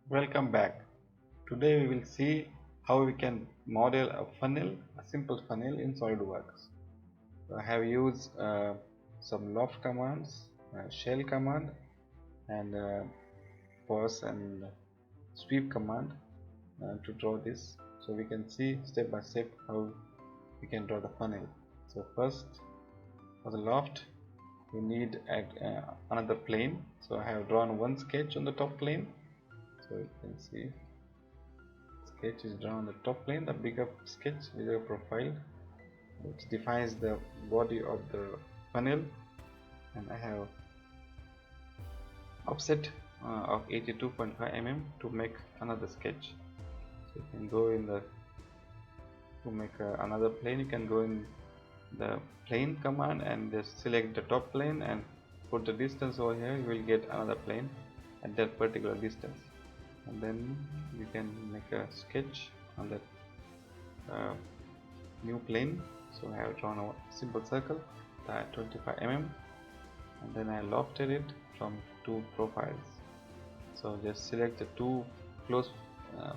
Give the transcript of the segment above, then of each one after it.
Welcome back. Today we will see how we can model a funnel, a simple funnel in Solidworks. So I have used some Loft commands, shell command, and pause and sweep command to draw this. So we can see step by step how we can draw the funnel. So first, for the Loft, we need another plane. So I have drawn one sketch on the top plane. So you can see sketch is drawn on the top plane, the bigger sketch, bigger profile, which defines the body of the funnel, and I have offset of 82.5 mm to make another sketch. So you can go in the to make another plane. You can go in the plane command and just select the top plane and put the distance over here. You will get another plane at that particular distance, and then you can make a sketch on that new plane. So I have drawn a simple circle at 25 mm, and then I lofted it from two profiles. So just select the two close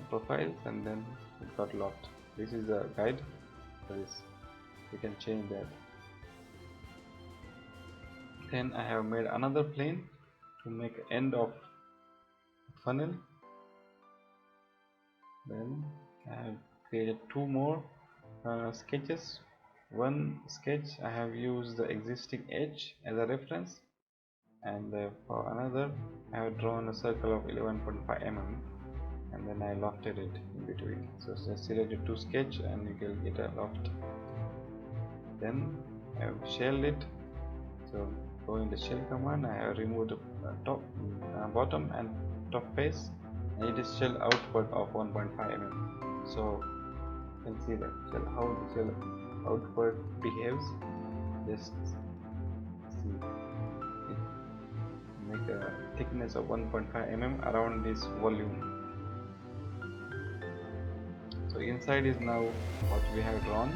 profiles and then it got loft. This is the guide for this. You can change that. Then I have made another plane to make end of funnel. Then I have created two more sketches. One sketch I have used the existing edge as a reference, and for another I have drawn a circle of 11.5 mm, and then I lofted it in between. So just select the two sketch and you can get a loft. Then I have shelled it. So go in the shell command. I have removed the top, bottom and top face, and it is shell output of 1.5 mm. So you can see that shell, how the shell output behaves. Just see it make a thickness of 1.5 mm around this volume. So inside is now what we have drawn,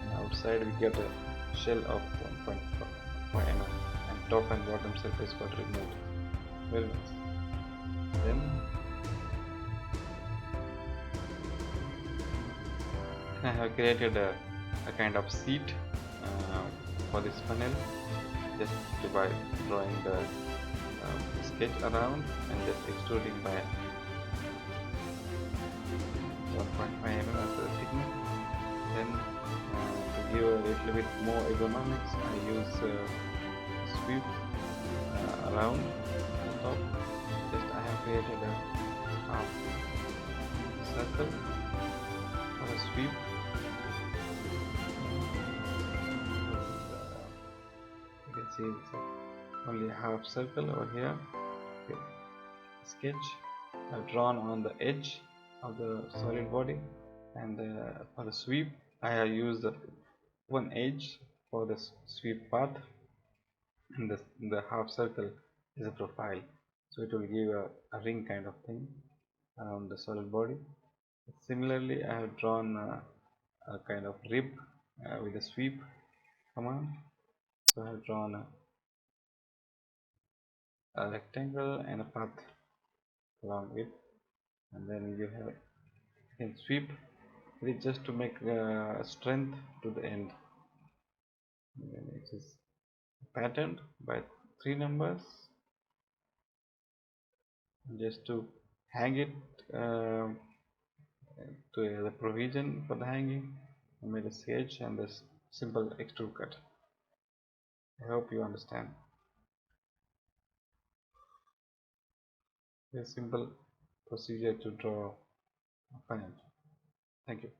and outside we get a shell of 1.5 mm, and top and bottom surface got removed. Very nice. Then I have created a kind of seat for this funnel, just by drawing the sketch around and just extruding by 1.5 mm as the thickness. Then to give a little bit more ergonomics, I use sweep around the top. Just I have created a half circle for a sweep. You can see it's only a half circle over here. Okay. Sketch I've drawn on the edge of the solid body, and for the sweep I have used one edge for the sweep path, and the half circle is a profile, so it will give a ring kind of thing around the solid body. Similarly, I have drawn a kind of rib with the sweep command. So I have drawn a rectangle and a path along it, and then you can sweep. It is just to make strength to the end. And then it is patterned by 3 numbers, just to hang it to the provision for the hanging. I made a sketch and this simple extrude cut. I hope you understand. A simple procedure to draw a funnel. Thank you.